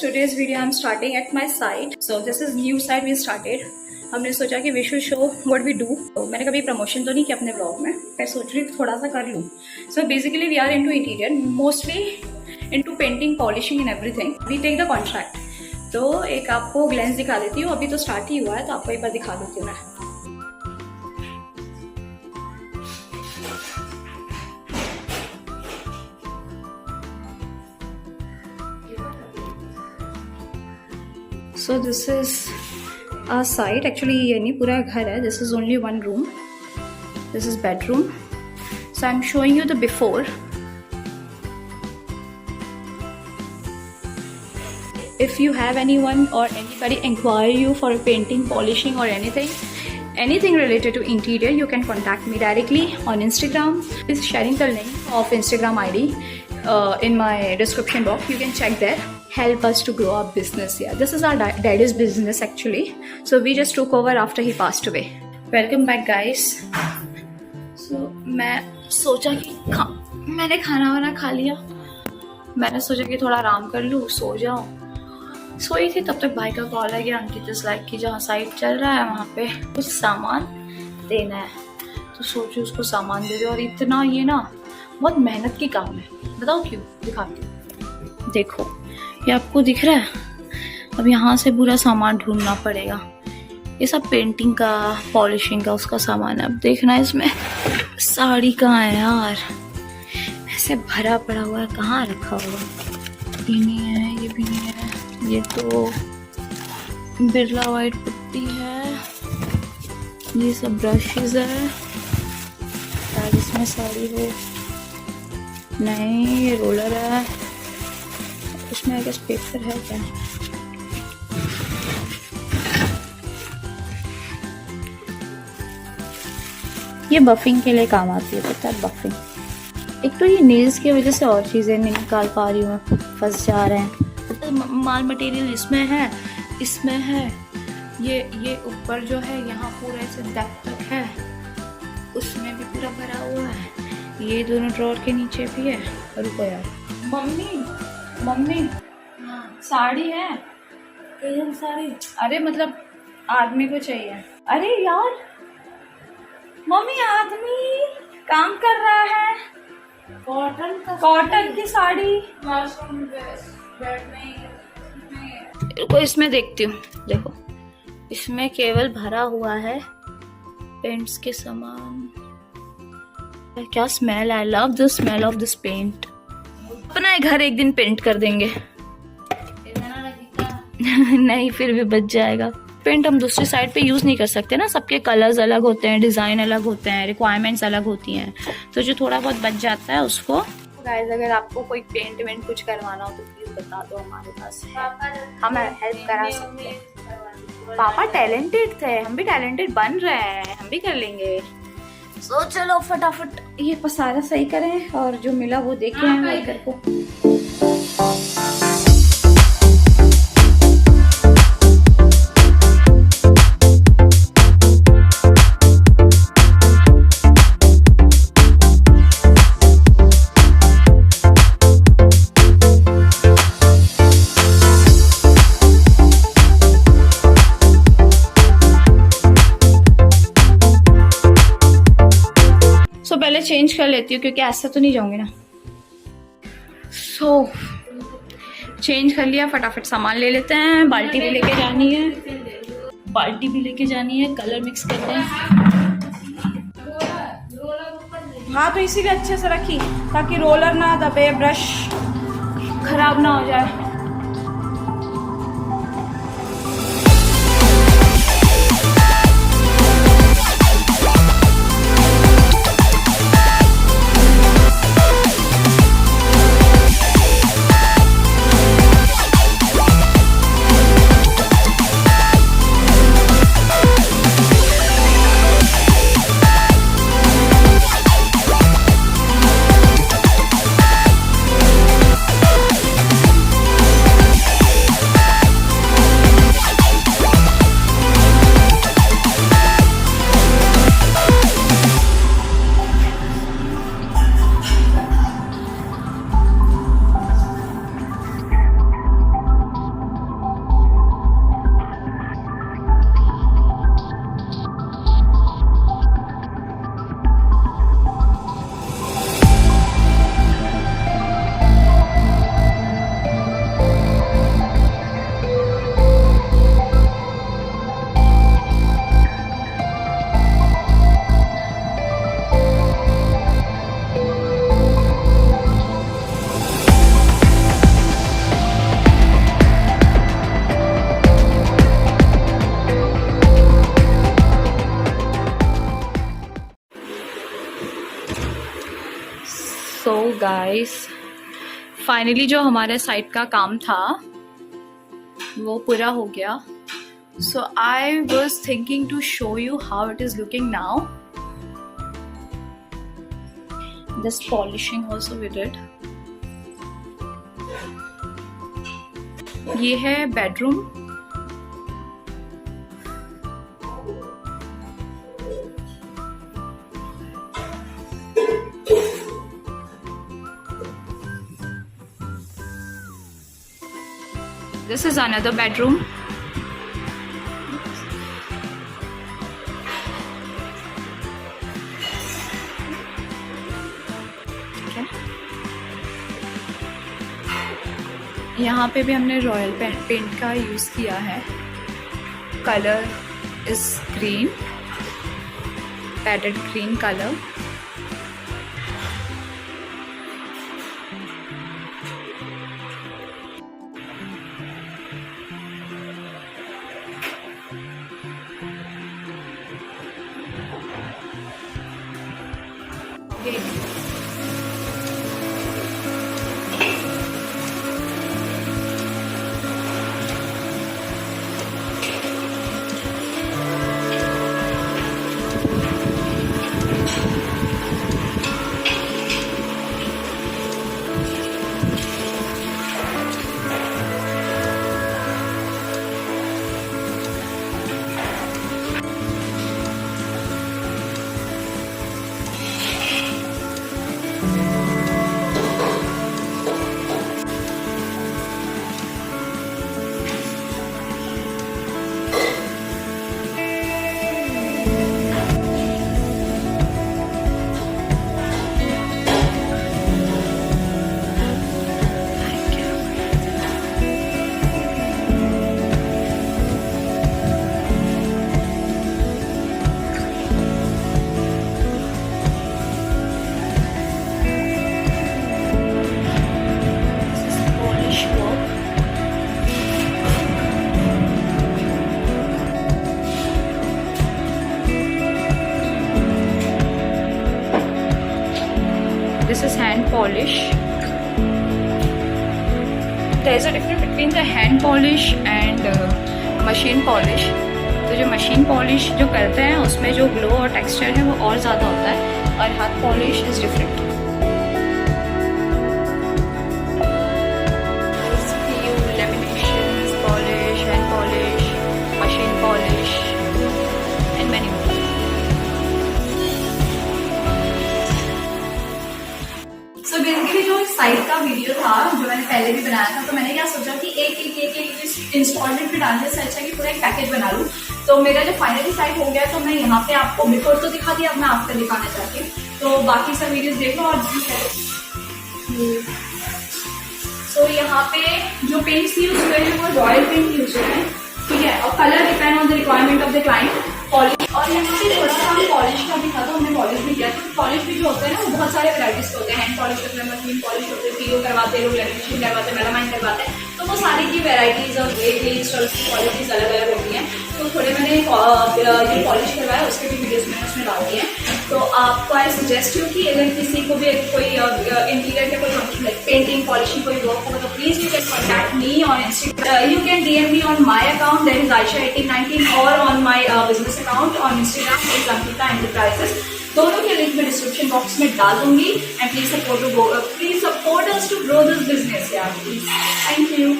today's video I'm starting at my site. So this is new site we started. हमने सोचा कि we should show what we do. तो मैंने कभी promotion तो नहीं किया अपने ब्लॉग में, मैं सोच रही हूँ थोड़ा सा कर लूँ. So basically we are into interior, mostly into painting, polishing and everything. We take the contract. तो एक आपको ग्लेंस दिखा देती हूँ. अभी तो स्टार्ट ही हुआ है तो आपको एक बार दिखा देती हूँ मैं. So this is our site. Actually ये नहीं पूरा घर है. This is only one room. This is bedroom. So I'm showing you the before. If you have anyone or anybody inquire you for a painting, polishing or anything related to interior, you can contact me directly on Instagram. Is sharing the link of Instagram ID in my description box. You can check there. Help us to grow our business. Yeah, this is our daddy's business actually. So we just took over after he passed away. Welcome back guys. So मैं सोचा कि मैंने खाना वाना खा लिया. मैंने सोचा कि थोड़ा आराम कर लूँ, सो जाऊँ. सोई थी तब तक भाई का कॉल आ गया. अंकित इस लाइक की जहाँ साइट चल रहा है वहाँ पे कुछ सामान देना है. तो सोचो उसको सामान दे दो. और इतना ये ना बहुत मेहनत की काम है. बताओ क्यों, दिखाती हूँ. देखो ये आपको दिख रहा है. अब यहाँ से पूरा सामान ढूंढना पड़ेगा. ये सब पेंटिंग का, पॉलिशिंग का उसका सामान है. अब देखना इसमें साड़ी कहाँ है यार. ऐसे भरा पड़ा हुआ है, कहाँ रखा हुआ. ये नहीं है, ये भी नहीं है. ये तो बिरला वाइट पुट्टी है. ये सब ब्रशेस है. शायद इसमें साड़ी हो. नहीं, ये रोलर है. उसमें आई गेस पेपर है क्या. ये बफिंग के लिए काम आती है, पता है, बफिंग. एक तो ये नेल्स की वजह से और चीज़ें नहीं निकाल पा रही हूँ, फंस जा रहे हैं. माल मटेरियल इसमें है. ये ऊपर जो है यहाँ पूरा ऐसे डेप्थ तक है. उसमें भी पूरा भरा हुआ है. ये दोनों ड्रॉर के नीचे भी है. रुको यार. मम्मी साड़ी है. साड़ी, अरे मतलब आदमी को चाहिए. अरे यार मम्मी, आदमी काम कर रहा है. कॉटन की साड़ी. रुको इसमें देखती हूँ. देखो इसमें केवल भरा हुआ है पेंट्स के सामान. क्या smell. I love the smell of this paint. अपना घर एक दिन पेंट कर देंगे. नहीं, फिर भी बच जाएगा. पेंट हम दूसरी साइड पे यूज नहीं कर सकते ना. सबके कलर्स अलग होते हैं, डिजाइन अलग होते हैं, रिक्वायरमेंट्स अलग होती हैं. तो जो थोड़ा बहुत बच जाता है उसको. गाइस अगर आपको कोई पेंट कुछ करवाना हो तो प्लीज बता दो, हमारे पास है. हम हेल्प करा सकते हैं. पापा टैलेंटेड थे, हम भी टैलेंटेड बन रहे हैं, हम भी कर लेंगे. सो चलो फटाफट ये पसारा सही करें और जो मिला वो देखे हैं वर्कर को. पहले चेंज कर लेती हूँ क्योंकि ऐसा तो नहीं जाऊंगी ना. सो चेंज कर लिया. फटाफट सामान ले लेते हैं. बाल्टी भी लेके जानी है. कलर मिक्स करते हैं. हाँ तो इसीलिए अच्छे से रखी ताकि रोलर ना दबे, ब्रश खराब ना हो जाए. सो गाइस, फाइनली जो हमारे साइट का काम था वो पूरा हो गया. So I was thinking to show you how it is looking now. This polishing also we did. ये है bedroom. This is another bedroom. यहाँ पे भी हमने रॉयल पेंट का यूज़ किया है. Colour is green, padded green colour. This is hand polish. There is a difference between the hand polish and machine polish. तो जो machine polish जो करते हैं उसमें जो ग्लो और टेक्सचर है वो और ज़्यादा होता है, और हाथ polish is different. Laminations, polish, hand polish, machine polish, and many more. So basically जो साइट का वीडियो था जो मैंने पहले भी बनाया था, तो मैंने क्या सोचा कि एक इंस्टॉलमेंट में डालने से अच्छा कि पूरा एक पैकेज बना लूँ. तो मेरा जो फाइनली साइट हो गया, तो मैं यहाँ पे आपको बिफोर तो दिखा दिया, अब मैं आपको दिखाना चाहती हूँ. तो बाकी सब वीडियोस देख लो. और तो यहाँ पे जो पेंट्स यूज हुए हैं वो रॉयल पेंट यूज हुए हैं, ठीक है. और colour depend on the requirement of the client. Polish, और यहाँ पे थोड़ा सा हम पॉलिश का भी था, तो हमने पॉलिश भी किया. तो पॉलिश भी जो होते हैं ना वो बहुत सारे वैराइटीज के होते हैं. हैंड पॉलिश होते हैं, मशीन पॉलिश होते हैं, पीओ करवाते हैं लोग, लेमिनेशन करवाते हैं, मेलामाइन करवाते हैं. तो वो सारी की वैराइटीज और वेट और उसकी क्वालिटीज अलग अलग होती हैं. तो थोड़े मैंने ये पॉलिश करवाया, उसके भी वीडियोस मैंने उसमें डाल दिए हैं. तो आपको आई सजेस्ट यू कि अगर किसी को भी कोई इंटीरियर के कोई पेंटिंग पॉलिशिंग कोई वर्क होगा, तो please you can contact me on Instagram. You can DM me on my account, that is Aisha1819, और on my business account on Instagram, is Ankita enterprises. दोनों के लिंक मैं डिस्क्रिप्शन बॉक्स में डाल दूंगी. And please support us to grow this business यार, please. Thank you.